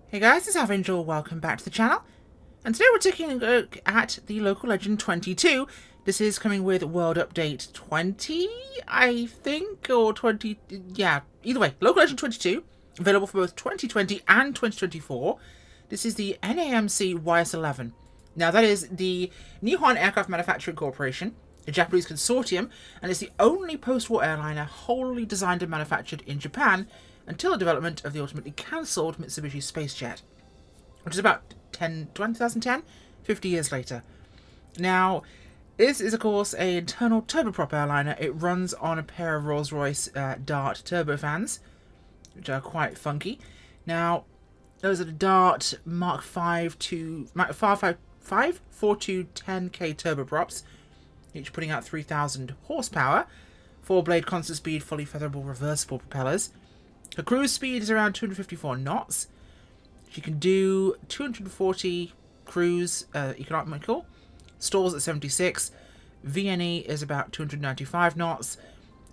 Hey guys, it's Angel. Welcome back to the channel. And today we're taking a look at the Local Legend 22. This is coming with World Update 20, I think, or 20, yeah, either way. Local Legend 22, available for both 2020 and 2024. This is the NAMC YS-11. Now that is the Nihon Aircraft Manufacturing Corporation, a Japanese consortium, and it's the only post-war airliner wholly designed and manufactured in Japan until the development of the ultimately cancelled Mitsubishi Spacejet, which is about 2010, 50 years later. Now, this is, of course, an internal turboprop airliner. It runs on a pair of Rolls-Royce Dart turbofans, which are quite funky. Now, those are the Dart Mark 54210K turboprops, each putting out 3,000 horsepower, 4-blade constant speed, fully featherable reversible propellers. Her cruise speed is around 254 knots. She can do 240 cruise economical. Stalls at 76. VNE is about 295 knots.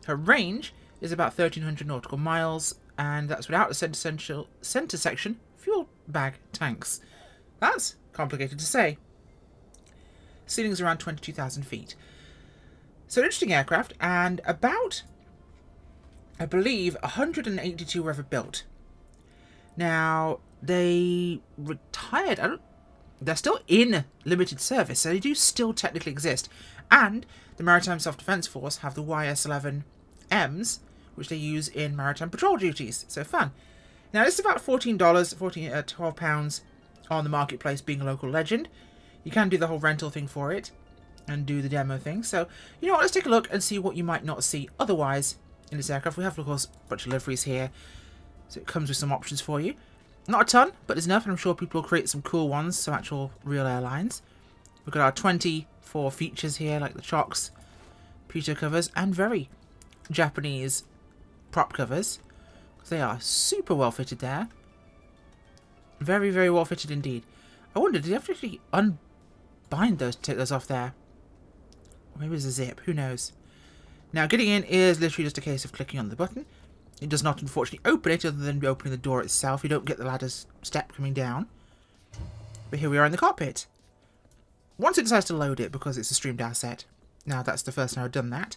Her range is about 1,300 nautical miles, and that's without the center section fuel bag tanks. That's complicated to say. Ceiling's around 22,000 feet. So an interesting aircraft, and about, I believe, 182 were ever built. Now, they retired. They're still in limited service, so they do still technically exist. And the Maritime Self-Defense Force have the YS-11 Ms, which they use in maritime patrol duties. So fun. Now, this is about £12 on the marketplace, being a local legend. You can do the whole rental thing for it and do the demo thing. So, you know what, let's take a look and see what you might not see otherwise in this aircraft. We have, of course, a bunch of liveries here, so it comes with some options for you. Not a ton, but there's enough, and I'm sure people will create some cool ones, some actual real airlines. We've got our 24 features here, like the chocks, pitot covers, and very Japanese prop covers. They are super well fitted there. Very, very well fitted indeed. I wonder, did you have to actually unbind those to take those off there? Or maybe it's a zip, who knows? Now, getting in is literally just a case of clicking on the button. It does not, unfortunately, open it other than opening the door itself. You don't get the ladder's step coming down. But here we are in the cockpit. Once it decides to load it, because it's a streamed asset. Now, that's the first time I've done that.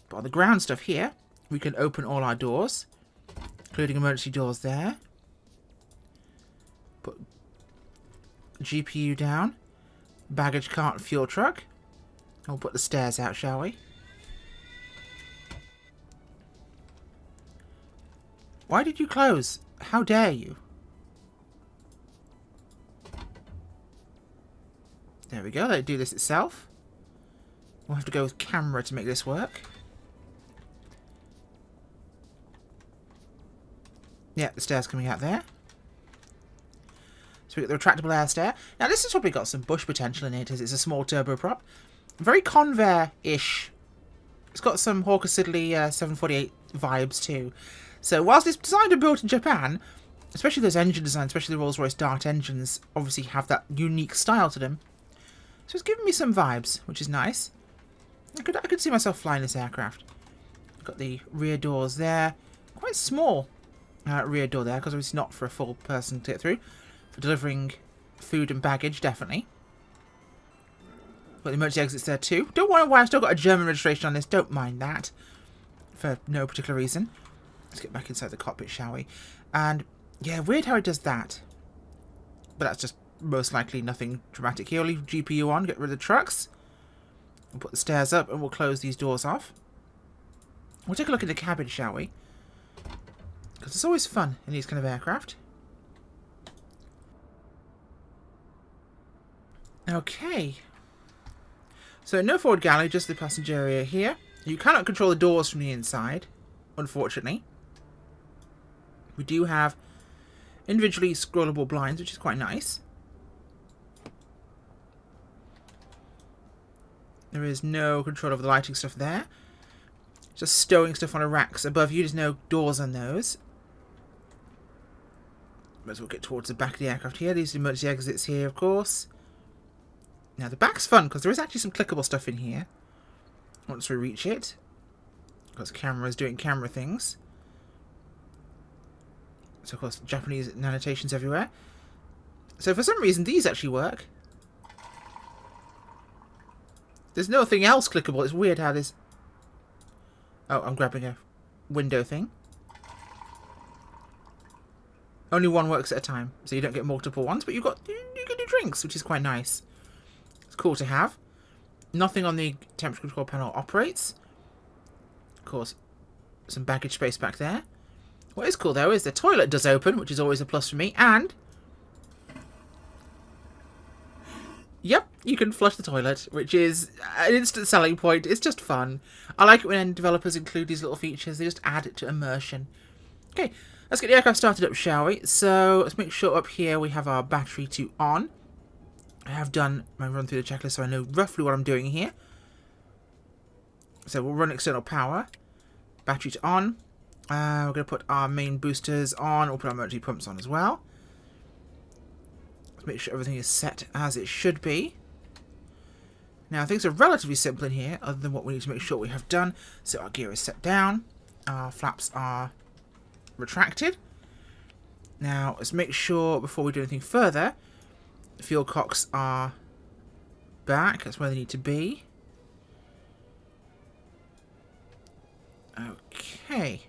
But on the ground stuff here, we can open all our doors, including emergency doors there. Put GPU down. Baggage cart and fuel truck. And we'll put the stairs out, shall we? Why did you close? How dare you? There we go, let it do this itself. We'll have to go with camera to make this work. Yeah, the stairs coming out there. So we get the retractable air stair. Now this has probably got some bush potential in it, as it's a small turboprop. Very Convair-ish. It's got some Hawker Siddeley 748 vibes too. So whilst it's designed and built in Japan, especially those engine designs, especially the Rolls-Royce Dart engines, obviously have that unique style to them. So it's giving me some vibes, which is nice. I could see myself flying this aircraft. Got the rear doors there. Quite small rear door there, because it's not for a full person to get through. For delivering food and baggage, definitely. Got the emergency exits there too. Don't wonder why I've still got a German registration on this. Don't mind that. For no particular reason. Let's get back inside the cockpit, shall we? And, yeah, weird how it does that. But that's just most likely nothing dramatic here. We'll leave GPU on, get rid of the trucks. We'll put the stairs up and we'll close these doors off. We'll take a look at the cabin, shall we? Because it's always fun in these kind of aircraft. Okay. So, no forward galley, just the passenger area here. You cannot control the doors from the inside, unfortunately. We do have individually scrollable blinds, which is quite nice. There is no control over the lighting stuff there. Just stowing stuff on a racks above you. There's no doors on those. Might as well get towards the back of the aircraft here. These are emergency exits here, of course. Now, the back's fun, because there is actually some clickable stuff in here. Once we reach it. Because camera's doing camera things. So, of course, Japanese annotations everywhere. So, for some reason, these actually work. There's nothing else clickable. It's weird how this... Oh, I'm grabbing a window thing. Only one works at a time, so you don't get multiple ones, but you can do drinks, which is quite nice. It's cool to have. Nothing on the temperature control panel operates. Of course, some baggage space back there. What is cool, though, is the toilet does open, which is always a plus for me, and... Yep, you can flush the toilet, which is an instant selling point. It's just fun. I like it when developers include these little features. They just add it to immersion. Okay, let's get the aircraft started up, shall we? So, let's make sure up here we have our battery to on. I have done my run through the checklist, so I know roughly what I'm doing here. So, we'll run external power. Battery to on. We're going to put our main boosters on. We'll put our emergency pumps on as well. Let's make sure everything is set as it should be. Now, things are relatively simple in here, other than what we need to make sure we have done. So, our gear is set down. Our flaps are retracted. Now, let's make sure, before we do anything further, the fuel cocks are back. That's where they need to be. Okay.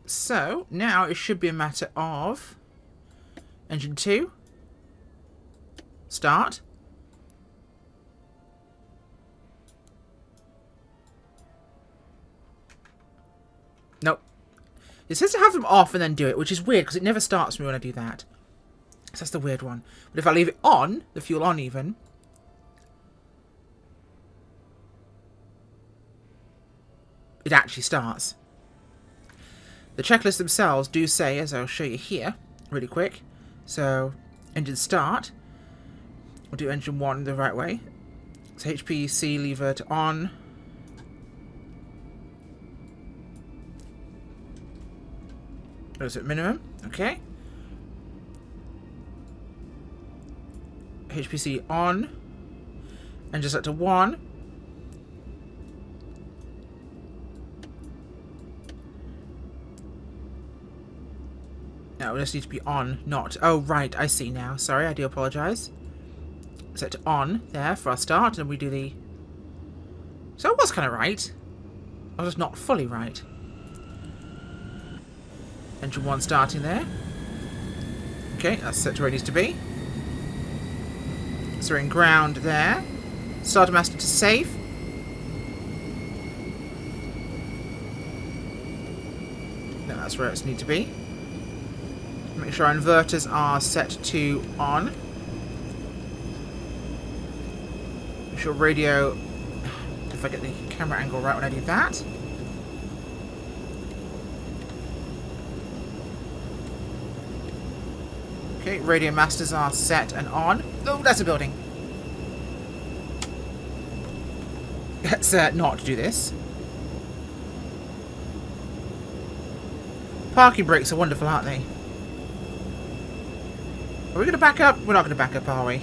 So, now it should be a matter of engine 2, start. Nope. It says to have them off and then do it, which is weird because it never starts me when I do that. So that's the weird one. But if I leave it on, the fuel on even, it actually starts. The checklists themselves do say, as I'll show you here, really quick. So, engine start. We'll do engine 1 the right way. So HPC lever to on. Those at minimum. Okay. HPC on. Engine set to 1. No, it just needs to be on, not... Oh, right, I see now. Sorry, I do apologise. Set to on there for our start, and we do the... So it was kind of right. I was just not fully right. Engine 1 starting there. Okay, that's set to where it needs to be. So we're in ground there. Starter master to safe. No, that's where it needs to be. Make sure our inverters are set to on. Make sure radio... If I get the camera angle right when I do that. Okay, radio masters are set and on. Oh, that's a building. Let's not do this. Parking brakes are wonderful, aren't they? Are we going to back up? We're not going to back up, are we?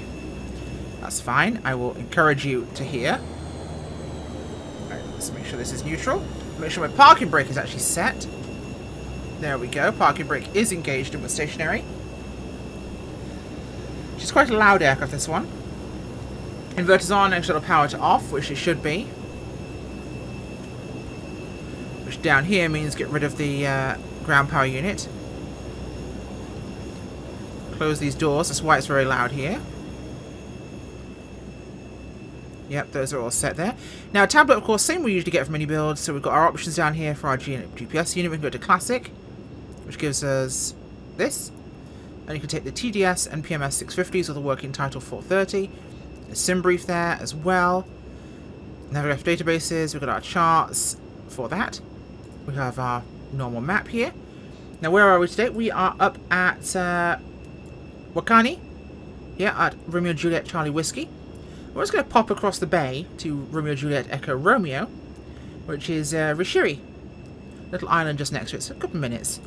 That's fine. I will encourage you to hear. Right, let's make sure this is neutral. Make sure my parking brake is actually set. There we go. Parking brake is engaged and we're stationary. Which is quite a loud aircraft, this one. Inverters on, external power to off, which it should be. Which down here means get rid of the ground power unit. Close these doors, that's why it's very loud here. Yep, those are all set there. Now, a tablet, of course, same we usually get from Inibuild. So we've got our options down here for our GPS unit. We can go to Classic, which gives us this. And you can take the TDS and PMS 650s or the working title 430. A sim brief there as well. Navigraph databases, we've got our charts for that. We have our normal map here. Now, where are we today? We are up at Wakkani. Yeah, at Romeo Juliet Charlie Whiskey. We're just going to pop across the bay to Romeo Juliet Echo Romeo, which is Rishiri. Little island just next to it. It's a couple of minutes.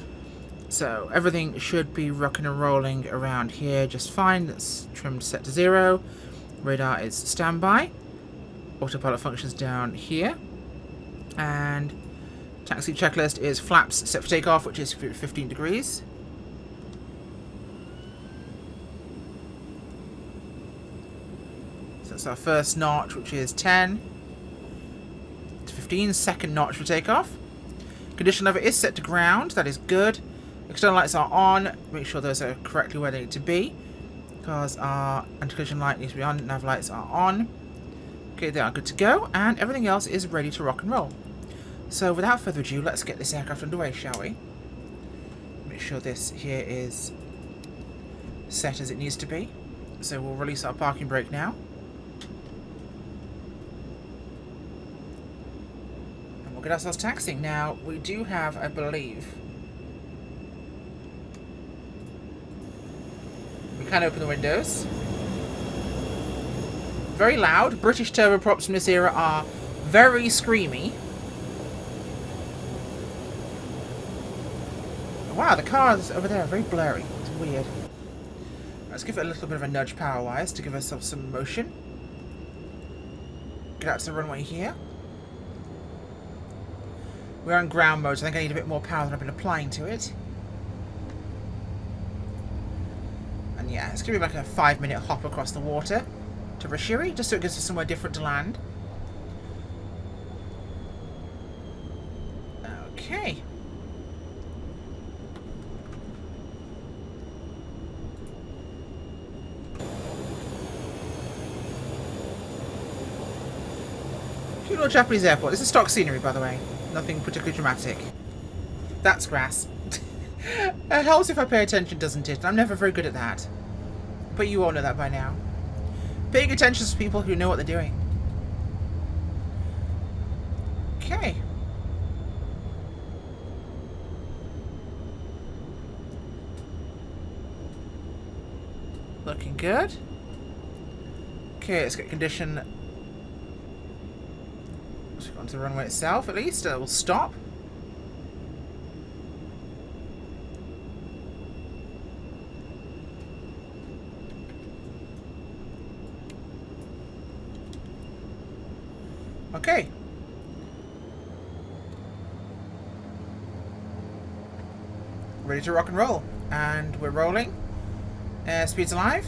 So everything should be rocking and rolling around here just fine. That's trimmed set to 0. Radar is standby. Autopilot functions down here. And Taxi checklist is flaps set for takeoff, which is 15 degrees. So that's our first notch, which is 10 to 15. Second notch for takeoff. Condition lever is set to ground. That is good. External lights are on. Make sure those are correctly where they need to be, because our anti-collision light needs to be on. Nav lights are on. Okay, they are good to go, and everything else is ready to rock and roll. So without further ado, let's get this aircraft underway, shall we? Make sure this here is set as it needs to be. So we'll release our parking brake now. And we'll get ourselves taxiing. Now, we do have, I believe... We can open the windows. Very loud. British turboprops from this era are very screamy. Wow, the cars over there are very blurry. It's weird. Let's give it a little bit of a nudge power-wise to give ourselves some motion. Get out to the runway here. We're on ground mode, so I think I need a bit more power than I've been applying to it. And yeah, it's going to be like a 5-minute hop across the water to Rishiri, just so it gives us somewhere different to land. Okay. Cute little Japanese airport. This is stock scenery, by the way. Nothing particularly dramatic. That's grass. It helps if I pay attention, doesn't it? I'm never very good at that. But you all know that by now. Paying attention to people who know what they're doing. Okay. Looking good. Okay, let's get condition. Let's go onto the runway itself at least. We'll stop. Okay. Ready to rock and roll. And we're rolling. Airspeed's alive.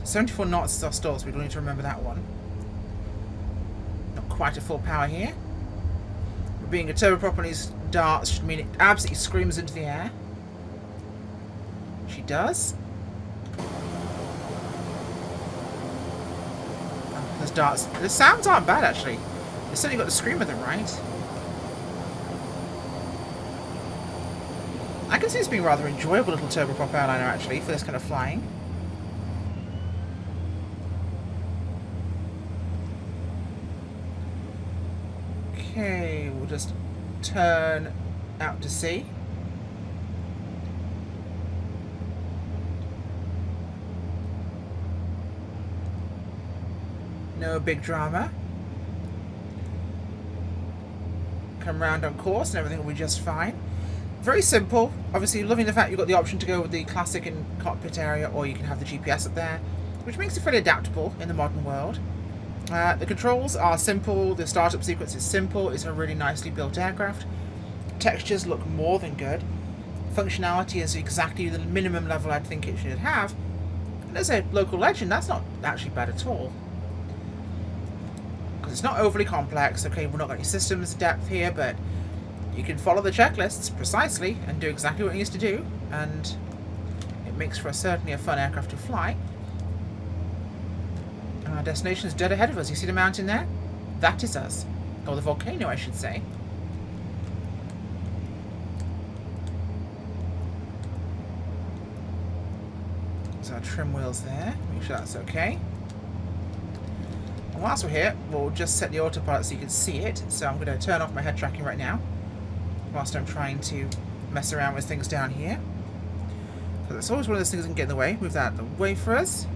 74 knots is our stall, so we don't need to remember that one. Not quite at full power here. But being a turboprop on these darts should mean it absolutely screams into the air. She does. Those darts. The sounds aren't bad, actually. They certainly got the scream of them, right? I can see this being a rather enjoyable little turboprop airliner, actually, for this kind of flying. Okay, we'll just turn out to sea. No big drama. Come round on course and everything will be just fine. Very simple. Obviously, loving the fact you've got the option to go with the classic in cockpit area, or you can have the GPS up there, which makes it fairly adaptable in the modern world. The controls are simple. The startup sequence is simple. It's a really nicely built aircraft. Textures look more than good. Functionality is exactly the minimum level I'd think it should have. And as a local legend, that's not actually bad at all. Because it's not overly complex. Okay, we're not got any systems depth here, but you can follow the checklists precisely and do exactly what it needs to do, and it makes for certainly a fun aircraft to fly. Our destination is dead ahead of us. You see the mountain there? That is us. Or the volcano, I should say. There's our trim wheels there. Make sure that's okay. And whilst we're here, we'll just set the autopilot so you can see it. So I'm going to turn off my head tracking right now, whilst I'm trying to mess around with things down here. So that's always one of those things that can get in the way. Move that out of the way for us.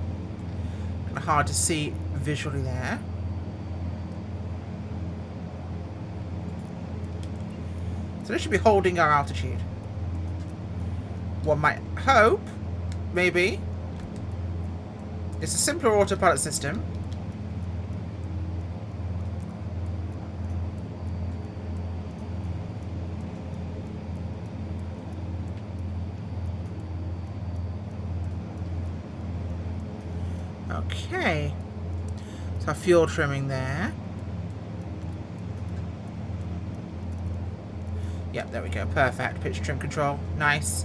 Kind of hard to see visually there. So this should be holding our altitude. One might hope, maybe, it's a simpler autopilot system. Okay. So fuel trimming there. Yep, there we go. Perfect. Pitch trim control. Nice.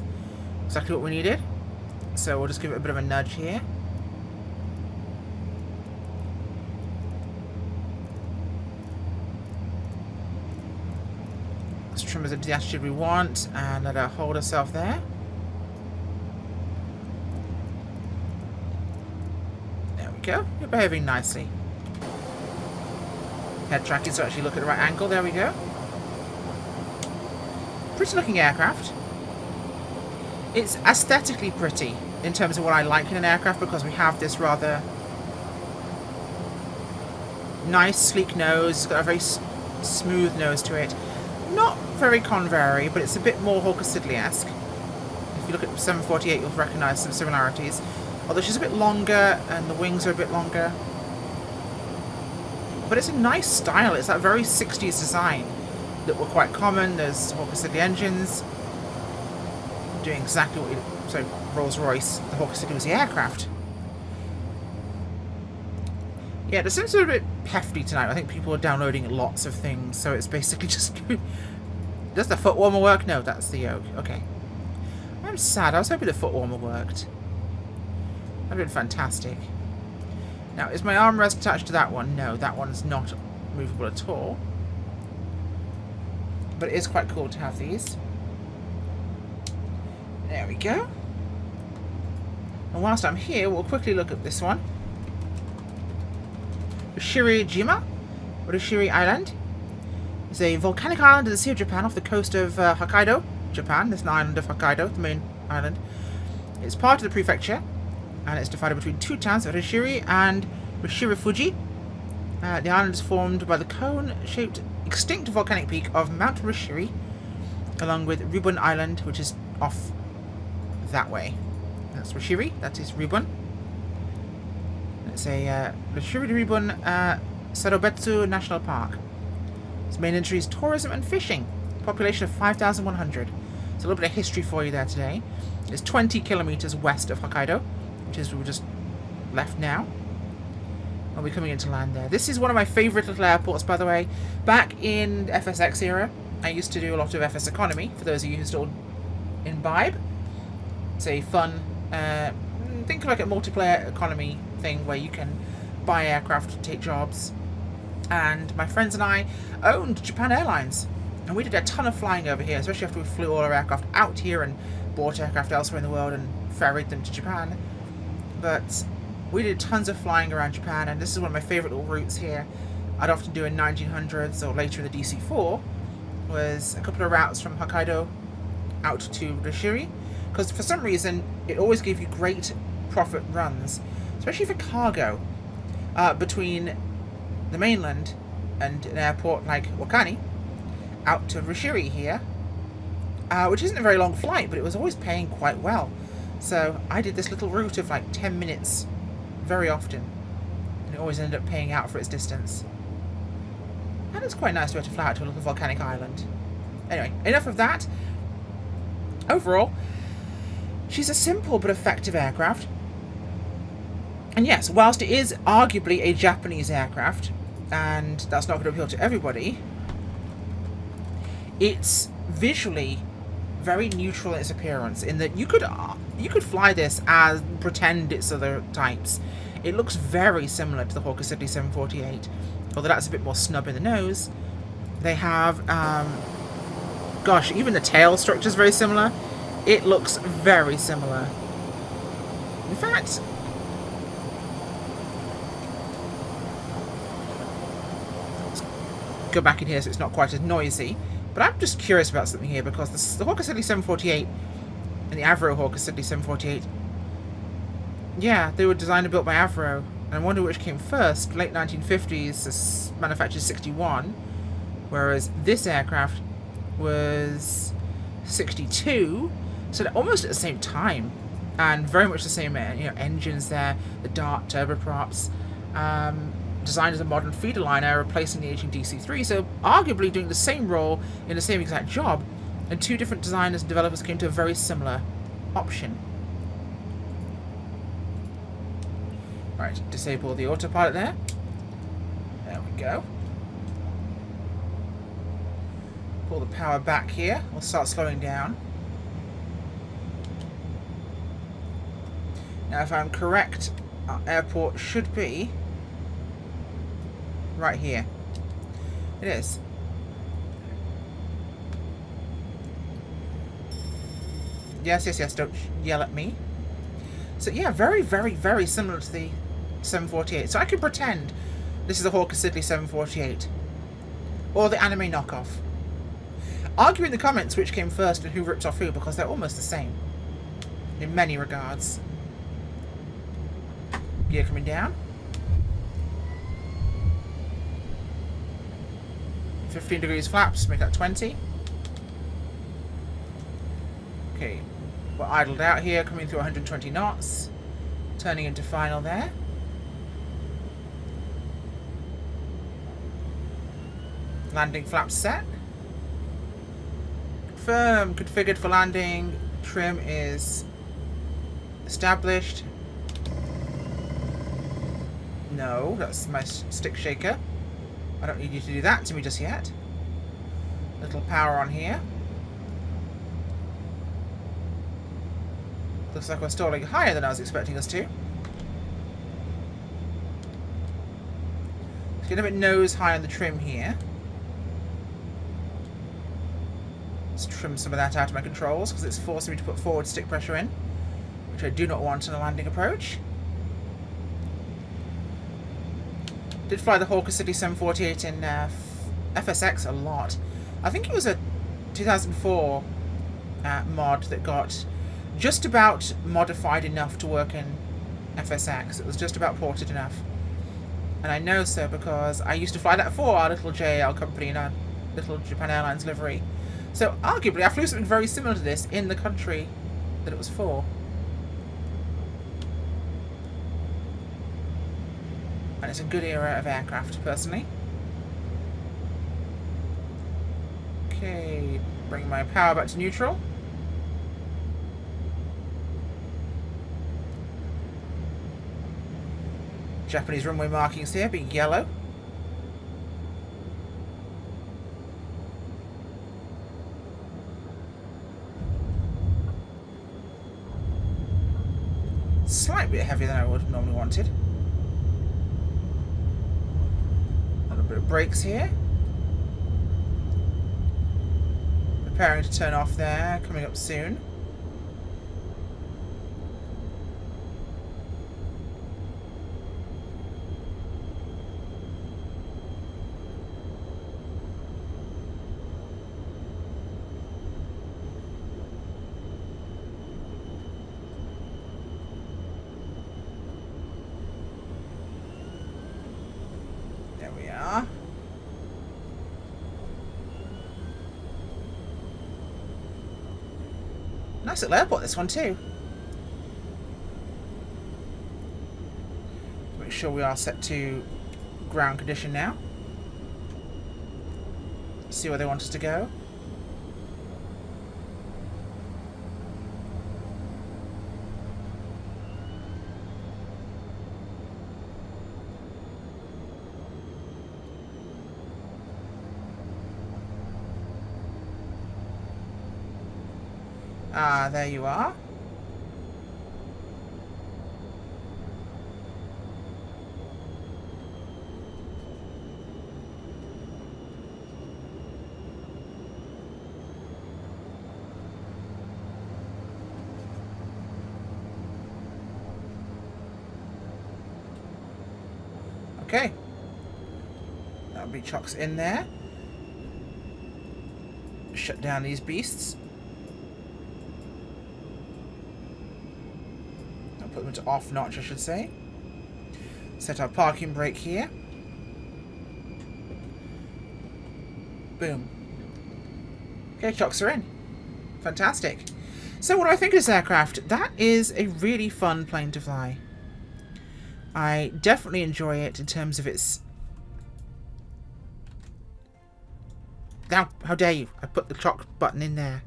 Exactly what we needed. So we'll just give it a bit of a nudge here. Let's trim as the attitude we want and let her hold herself there. There we go. You're behaving nicely. Head tracking so actually look at the right angle. There we go. Pretty looking aircraft. It's aesthetically pretty in terms of what I like in an aircraft, because we have this rather nice sleek nose. It's got a very smooth nose to it. Not very Convery, but it's a bit more Hawker Siddeley-esque. If you look at 748, you'll recognise some similarities. Although she's a bit longer and the wings are a bit longer. But it's a nice style. It's that very 60s design that were quite common. There's Hawker Siddeley engines doing exactly what you... So Rolls-Royce, the Hawker Siddeley was the aircraft. Yeah, the Sims are a bit hefty tonight. I think people are downloading lots of things, so it's basically just... Does the foot warmer work? No, that's the yoke. Okay. I'm sad. I was hoping the foot warmer worked. That would have been fantastic. Now, is my armrest attached to that one? No, that one's not movable at all. But it is quite cool to have these. There we go. And whilst I'm here, we'll quickly look at this one. Rishiri Jima, or Rishiri Island. It's a volcanic island in the Sea of Japan off the coast of Hokkaido, Japan. There's an island of Hokkaido, the main island. It's part of the prefecture, and it's divided between two towns of Rishiri and Rishirifuji. The island is formed by the cone-shaped extinct volcanic peak of Mount Rishiri, along with Ribun Island, which is off that way. That's Rishiri, that is Ribun. It's a Rishiri Ribun Sarobetsu National Park. Its main industry is tourism and fishing. Population of 5,100. It's a little bit of history for you there today. It's 20 kilometers west of Hokkaido, which is we just left now. I'll be coming into land there. This is one of my favourite little airports, by the way. Back in FSX era, I used to do a lot of FS Economy, for those of you who still imbibe. It's a fun, think of like a multiplayer economy thing where you can buy aircraft to take jobs. And my friends and I owned Japan Airlines. And we did a ton of flying over here, especially after we flew all our aircraft out here and bought aircraft elsewhere in the world and ferried them to Japan. But we did tons of flying around Japan, and this is one of my favourite little routes here. I'd often do in 1900s or later in the DC-4, was a couple of routes from Hokkaido out to Rishiri, because for some reason it always gave you great profit runs, especially for cargo, between the mainland and an airport like Wakkani, out to Rishiri here, which isn't a very long flight, but it was always paying quite well. So I did this little route of like 10 minutes very often, and it always ended up paying out for its distance. And it's quite nice to be able to fly out to a little volcanic island. Anyway, enough of that. Overall, she's a simple but effective aircraft. And yes, whilst it is arguably a Japanese aircraft, and that's not going to appeal to everybody, it's visually very neutral in its appearance, in that you could fly this as pretend it's other types. It looks very similar to the Hawker Siddeley 748, although that's a bit more snub in the nose. They have, gosh, even the tail structure is very similar. It looks very similar. In fact, let's go back in here so it's not quite as noisy. But I'm just curious about something here, because the Hawker Siddeley 748 and the Avro Hawker Siddeley 748, yeah, they were designed and built by Avro. And I wonder which came first. Late 1950s, this manufactured 61, whereas this aircraft was 62, so they're almost at the same time, and very much the same, engines there, the Dart turboprops, designed as a modern feeder liner, replacing the aging DC-3, so arguably doing the same role in the same exact job, and two different designers and developers came to a very similar option. Right, disable the autopilot there. There we go. Pull the power back here. We'll start slowing down. Now, if I'm correct, our airport should be right here. It is. Yes, yes, yes, don't yell at me. So yeah, very, very, very similar to the 748. So I could pretend this is a Hawker Siddeley 748. Or the anime knockoff. Argue in the comments which came first and who ripped off who, because they're almost the same. In many regards. Gear coming down. 15 degrees flaps, make that 20. Okay, we're idled out here, coming through 120 knots. Turning into final there. Landing flaps set. Confirm, configured for landing. Trim is established. No, that's my stick shaker. I don't need you to do that to me just yet. Little power on here. Looks like we're stalling higher than I was expecting us to. Let's get a bit nose high on the trim here. Let's trim some of that out of my controls because it's forcing me to put forward stick pressure in, which I do not want in a landing approach. Did fly the Hawker Siddeley 748 in FSX a lot. I think it was a 2004 mod that got just about modified enough to work in FSX. It was just about ported enough. And I know so because I used to fly that for our little JAL company in our little Japan Airlines livery. So arguably I flew something very similar to this in the country that it was for. And it's a good era of aircraft, personally. Okay, bring my power back to neutral. Japanese runway markings here being yellow. Slightly bit heavier than I would have normally wanted. A little bit of brakes here. Preparing to turn off there, coming up soon. There we are. Nice little airport, this one too. Make sure we are set to ground condition now. See where they want us to go. Ah, there you are. Okay. That'll be chocks in there. Shut down these beasts. Put them to off notch, I should say. Set our parking brake here. Boom. Okay, chocks are in. Fantastic. So what do I think of this aircraft? That is a really fun plane to fly. I definitely enjoy it in terms of its... Now, how dare you? I put the chock button in there.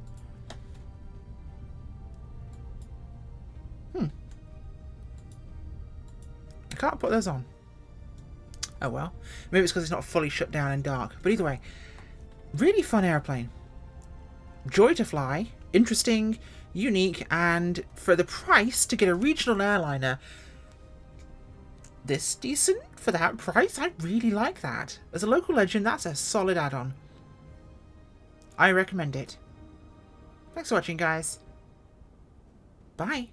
I can't put those on. Oh well. Maybe it's because it's not fully shut down and dark. But either way, really fun airplane. Joy to fly. Interesting, unique, and for the price to get a regional airliner this decent for that price, I really like that. As a local legend, that's a solid add-on. I recommend it. Thanks for watching, guys. Bye.